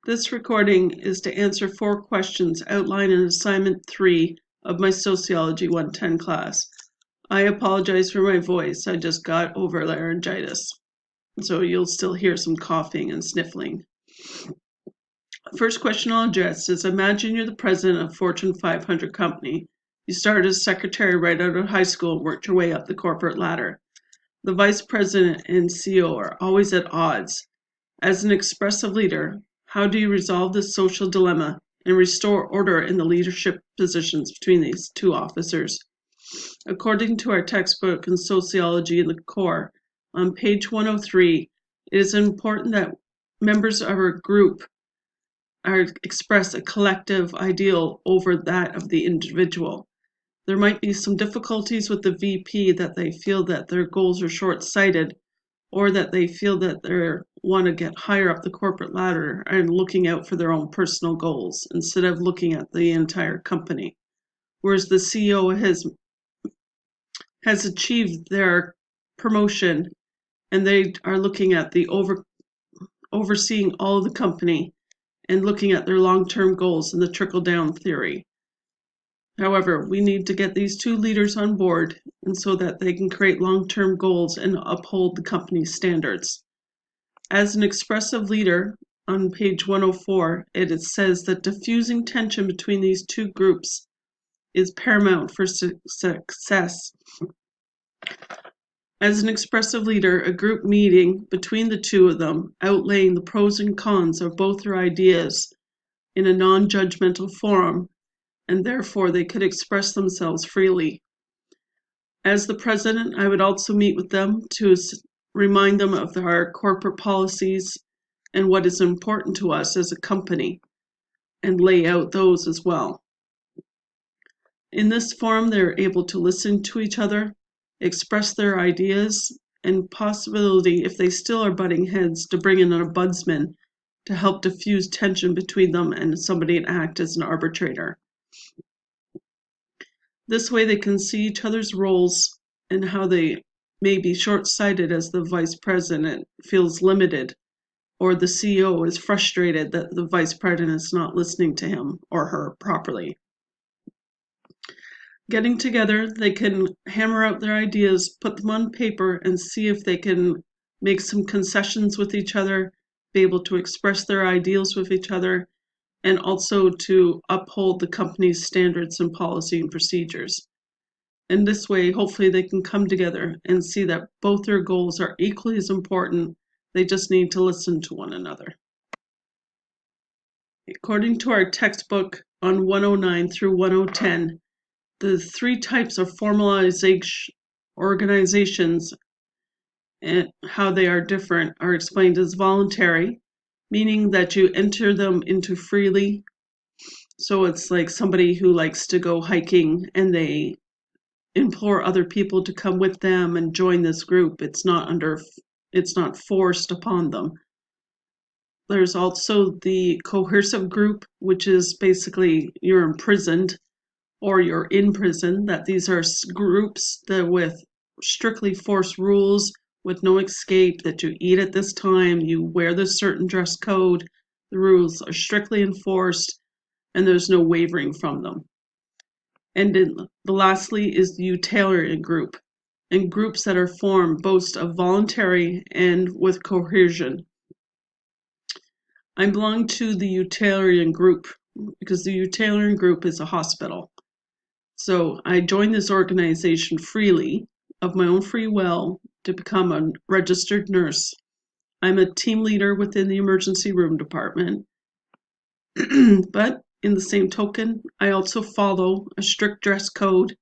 This recording is to answer 4 questions outlined in Assignment 3 of my Sociology 110 class. I apologize for my voice. I just got over laryngitis, so you'll still hear some coughing and sniffling. First question I'll address is, imagine you're the president of a Fortune 500 company. You started as secretary right out of high school and worked your way up the corporate ladder. The vice president and CEO are always at odds. As an expressive leader, how do you resolve this social dilemma and restore order in the leadership positions between these two officers? According to our textbook in Sociology in the core, on page 103, it is important that members of our group express a collective ideal over that of the individual. There might be some difficulties with the VP that they feel that their goals are short-sighted, or that they feel that they want to get higher up the corporate ladder and looking out for their own personal goals instead of looking at the entire company. Whereas the CEO has achieved their promotion and they are looking at the overseeing all of the company and looking at their long-term goals and the trickle-down theory. However, we need to get these two leaders on board and so that they can create long-term goals and uphold the company's standards. As an expressive leader, on page 104, it says that diffusing tension between these two groups is paramount for success. As an expressive leader, a group meeting between the two of them, outlaying the pros and cons of both their ideas in a non-judgmental forum, and therefore they could express themselves freely. As the president, I would also meet with them to remind them of our corporate policies and what is important to us as a company, and lay out those as well. In this forum, they're able to listen to each other, express their ideas, and possibility, if they still are butting heads, to bring in an ombudsman to help diffuse tension between them and somebody and act as an arbitrator. This way they can see each other's roles and how they may be short-sighted as the vice president feels limited, or the CEO is frustrated that the vice president is not listening to him or her properly. Getting together, they can hammer out their ideas, put them on paper, and see if they can make some concessions with each other, be able to express their ideals with each other, and also to uphold the company's standards and policy and procedures. In this way, hopefully they can come together and see that both their goals are equally as important. They just need to listen to one another. According to our textbook on 109 through 110, the 3 types of formalization organizations and how they are different are explained as voluntary, meaning that you enter them into freely. So it's like somebody who likes to go hiking and they implore other people to come with them and join this group. It's not forced upon them. There's also the coercive group, which is basically you're imprisoned or you're in prison, that these are groups that with strictly forced rules with no escape, that you eat at this time, you wear this certain dress code, the rules are strictly enforced, and there's no wavering from them. And the lastly is the utilitarian group, and groups that are formed both of voluntary and with coercion. I belong to the utilitarian group because the utilitarian group is a hospital. So I joined this organization freely, of my own free will, to become a registered nurse. I'm a team leader within the emergency room department. But in the same token, I also follow a strict dress code.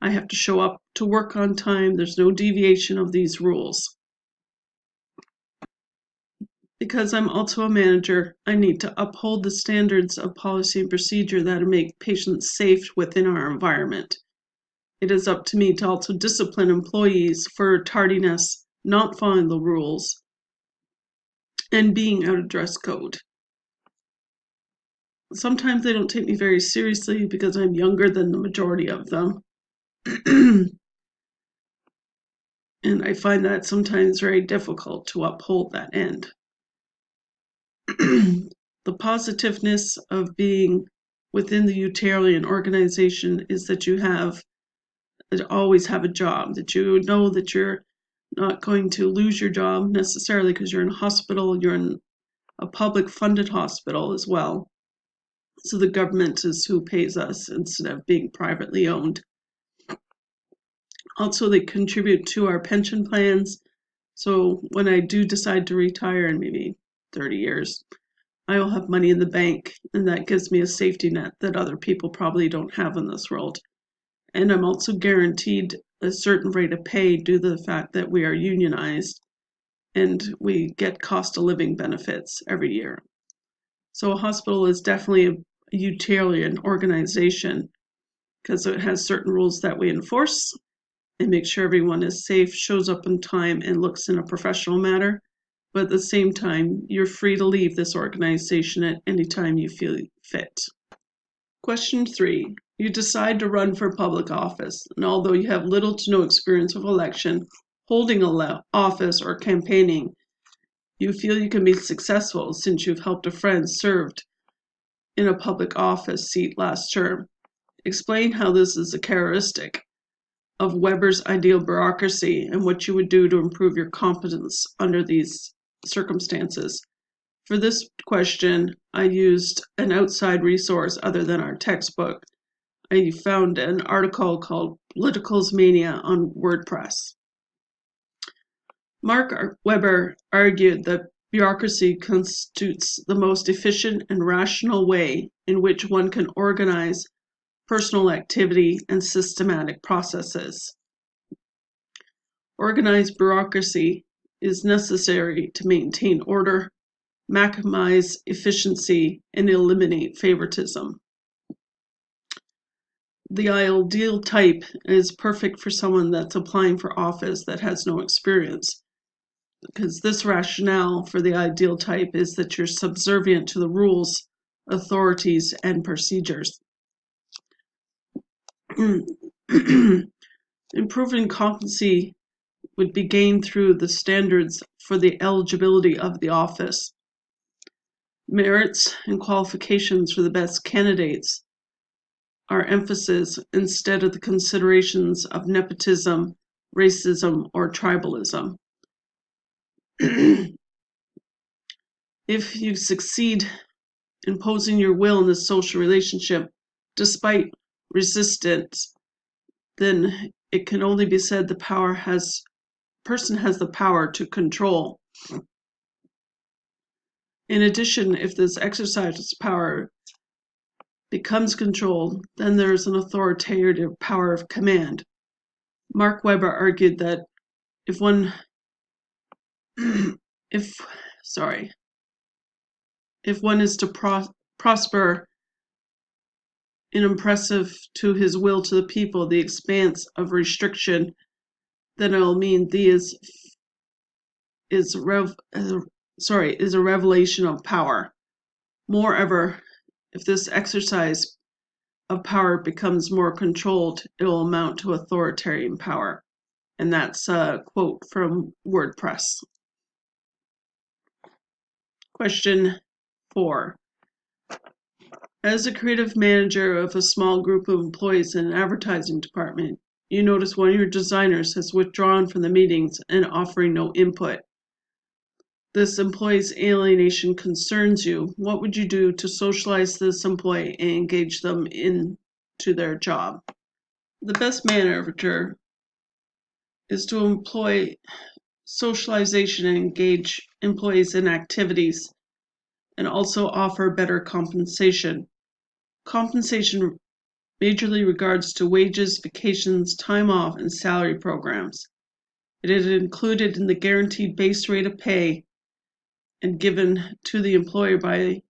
I have to show up to work on time. There's no deviation of these rules. Because I'm also a manager, I need to uphold the standards of policy and procedure that make patients safe within our environment. It is up to me to also discipline employees for tardiness, not following the rules, and being out of dress code. Sometimes they don't take me very seriously because I'm younger than the majority of them. And I find that sometimes very difficult to uphold that end. The The positiveness of being within the utilitarian organization is that you always have a job, that you know that you're not going to lose your job necessarily because you're in a hospital, you're in a public funded hospital as well. So the government is who pays us instead of being privately owned. Also, they contribute to our pension plans. So when I do decide to retire in maybe 30 years, I will have money in the bank, and that gives me a safety net that other people probably don't have in this world. And I'm also guaranteed a certain rate of pay due to the fact that we are unionized and we get cost of living benefits every year. So a hospital is definitely a utilitarian organization because it has certain rules that we enforce and make sure everyone is safe, shows up on time, and looks in a professional manner. But at the same time, you're free to leave this organization at any time you feel fit. Question 3. You decide to run for public office, and although you have little to no experience of election, holding office, or campaigning, you feel you can be successful since you've helped a friend served in a public office seat last term. Explain how this is a characteristic of Weber's ideal bureaucracy and what you would do to improve your competence under these circumstances. For this question, I used an outside resource other than our textbook. I found an article called Politicals Mania on WordPress. Mark Weber argued that bureaucracy constitutes the most efficient and rational way in which one can organize personal activity and systematic processes. Organized bureaucracy is necessary to maintain order, maximize efficiency, and eliminate favoritism. The ideal type is perfect for someone that's applying for office that has no experience, because this rationale for the ideal type is that you're subservient to the rules, authorities, and procedures. Improving competency would be gained through the standards for the eligibility of the office. Merits and qualifications for the best candidates are emphasis instead of the considerations of nepotism, racism, or tribalism. If you succeed in imposing your will in this social relationship despite resistance, then it can only be said the person has the power to control. In addition, if this exercise of power becomes controlled, then there is an authoritative power of command. Mark Weber argued that if one is to prosper in impressive to his will to the people, the expanse of restriction, then it will mean is a revelation of power. Moreover, if this exercise of power becomes more controlled, it will amount to authoritarian power. And that's a quote from WordPress. Question 4. As a creative manager of a small group of employees in an advertising department, you notice one of your designers has withdrawn from the meetings and offering no input. This employee's alienation concerns you. What would you do to socialize this employee and engage them into their job? The best manager is to employ socialization and engage employees in activities and also offer better compensation. Compensation majorly regards to wages, vacations, time off, and salary programs. It is included in the guaranteed base rate of pay and given to the employer by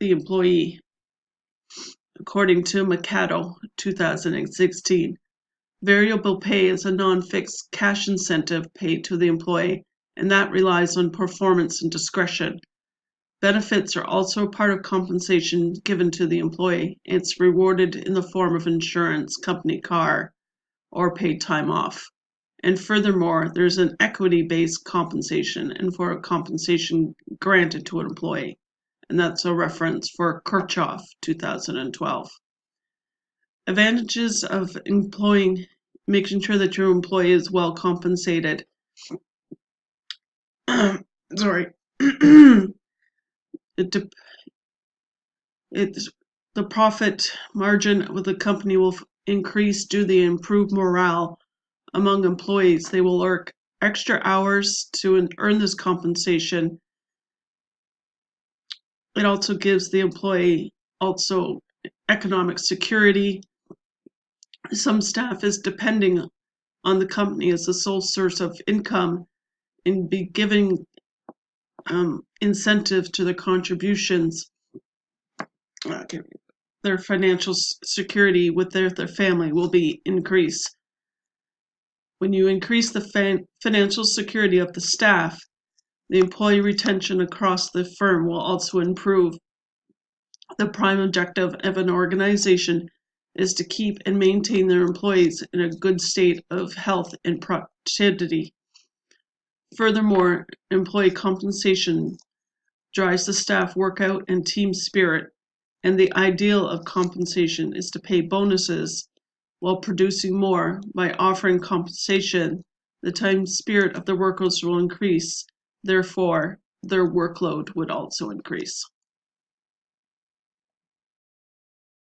the employee, according to Mikado, 2016. Variable pay is a non-fixed cash incentive paid to the employee, and that relies on performance and discretion. Benefits are also a part of compensation given to the employee. It's rewarded in the form of insurance, company car, or paid time off. And furthermore, there's an equity-based compensation and for a compensation granted to an employee. And that's a reference for Kirchhoff, 2012. Advantages of making sure that your employee is well compensated. Sorry. It's the profit margin with the company will increase due to the improved morale among employees. They will work extra hours to earn this compensation. It also gives the employee economic security. Some staff is depending on the company as the sole source of income and be giving incentive to the contributions. Their financial security with their family will be increased. When you increase the financial security of the staff, the employee retention across the firm will also improve. The prime objective of an organization is to keep and maintain their employees in a good state of health and productivity. Furthermore, employee compensation drives the staff workout and team spirit, and the ideal of compensation is to pay bonuses while producing more. By offering compensation, the team spirit of the workers will increase. Therefore, their workload would also increase.